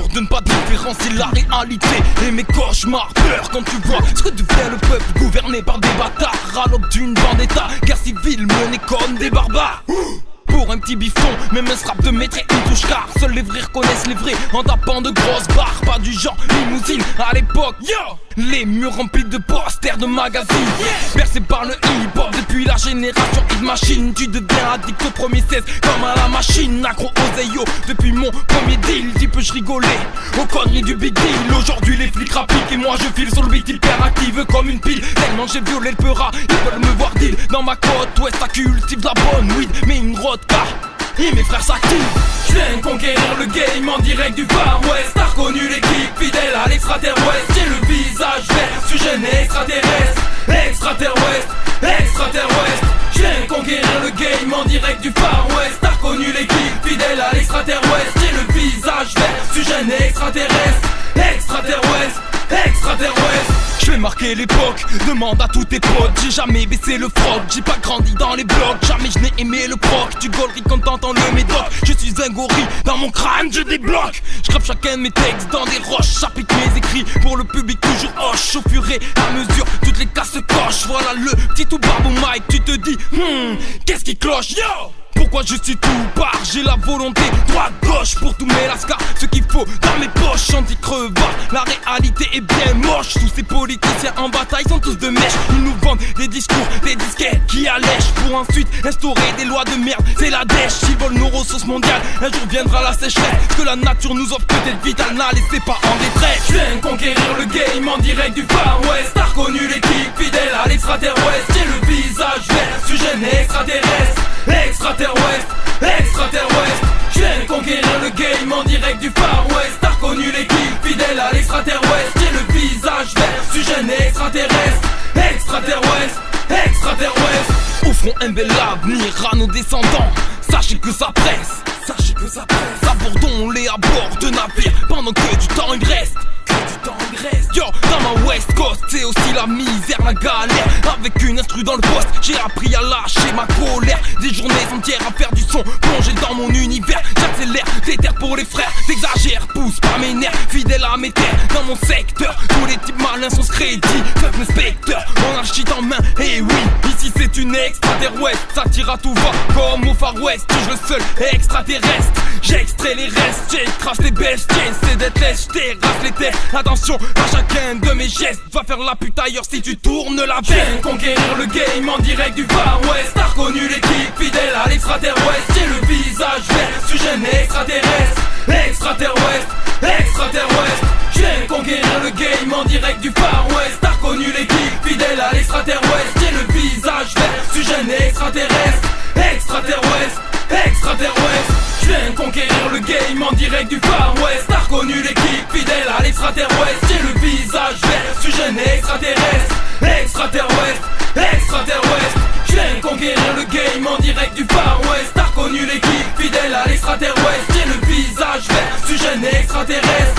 dur de ne pas différencier la réalité et mes cauchemars. Peur quand tu vois ce que devient le peuple gouverné par des bâtards à l'aube d'une vendetta, guerre civile menée comme des barbares. Pour un petit bifton, même un scrap de maître et une touche car seuls les vrais reconnaissent les vrais en tapant de grosses barres. Pas du genre limousine à l'époque, yo. Les murs remplis de posters de magazines, bercé par le hip-hop depuis la génération Hit Machine. Tu deviens addict au premier 16 comme à la machine. Accro aux Zeyo depuis mon premier deal. Type je rigolais aux conneries du big deal. Aujourd'hui les flics rappliquent et moi je file sur le beat hyperactive comme une pile. Tellement j'ai violé le peura, ils veulent me voir deal. Dans ma côte ouest ça cultive la bonne weed, mais une vodka et mes frères s'activent. Je viens conquérir le game en direct du Far West. T'as reconnu l'équipe fidèle à l'extraterrestre. J'ai le visage vert, sujet extraterrestre. Extraterrestre, extraterrestre. Je viens conquérir le game en direct du Far West. T'as reconnu l'équipe fidèle à l'extraterrestre. J'ai le visage vert, sujet extraterrestre. Extraterrestre, extraterrestre. Je vais marquer l'époque, demande à tous tes potes. J'ai jamais baissé le froc, j'ai pas grandi dans les blocs. Jamais je n'ai aimé le proc, tu gauleries quand t'entends le médoc. Je suis un gorille, dans mon crâne je débloque. Je grappe chacun de mes textes dans des roches. J'applique mes écrits pour le public toujours hoche. Au fur et à mesure, toutes les cases se cochent. Voilà le petit tout barbe au mic, tu te dis qu'est-ce qui cloche, yo. Pourquoi je suis tout part, j'ai la volonté droite-gauche pour tout mes lascars, ce qu'il faut dans mes poches. Anti-crevard, la réalité est bien moche. Tous ces politiciens en bataille sont tous de mèche. Ils nous vendent des discours, des disquettes qui allègent pour ensuite instaurer des lois de merde, c'est la dèche. Ils volent nos ressources mondiales, un jour viendra la sécheresse. Ce que la nature nous offre peut-être vital, n'a laissé pas en détresse. Je viens conquérir le game en direct du Far West. T'as reconnu l'équipe fidèle à l'extraterrestre. J'ai le visage vert, sujet extraterrestre. Extraterrestre, extraterrestre. Je viens conquérir le game en direct du Far West. T'as reconnu l'équipe fidèle à l'extraterrestre. J'ai le visage vert, sujet extraterrestre. Extraterrestre, extraterrestre. Offrons un bel avenir à nos descendants. Sachez que ça presse, sachez que ça presse. Abordons-les à bord de navires pendant que du temps il reste. Yo, dans ma West Coast, c'est aussi la misère, la galère. Avec une instru dans le poste, j'ai appris à lâcher ma colère. Des journées entières à faire du son, plongé dans mon univers. J'accélère, déterre pour les frères, t'exagères, pousse pas mes nerfs. Fidèle à mes terres, dans mon secteur, tous les types malins sont ce crédit. Fuck l'inspecteur, on a le shit en main, et oui, ici c'est une extraterrestre. Ça tire à tout va, comme au Far West. Je le seul extraterrestre, j'extrais les restes. J'écrase les bestiens, c'est d'être lèche, terrasse les tests. Attention à chacun de mes gestes, va faire la pute ailleurs si tu tournes la veste. Je viens conquérir le game en direct du Far West. T'as reconnu l'équipe fidèle à l'extraterrestre. J'ai le visage vert, sujet extraterrestre. Extraterrestre, extraterrestre. Je viens conquérir le game en direct du Far West. T'as reconnu l'équipe fidèle à l'extraterrestre. J'ai le visage vert, sujet extraterrestre. Extraterrestre, extraterrestre. Je viens conquérir le game en direct du Far West. T'as reconnu l'équipe fidèle à l'extraterrestre. J'ai le visage vert, sujet extraterrestre. Extraterrestre, extraterrestre. Je viens conquérir le game en direct du Far West. T'as reconnu l'équipe fidèle à l'extraterrestre. J'ai le visage vert, sujet extraterrestre.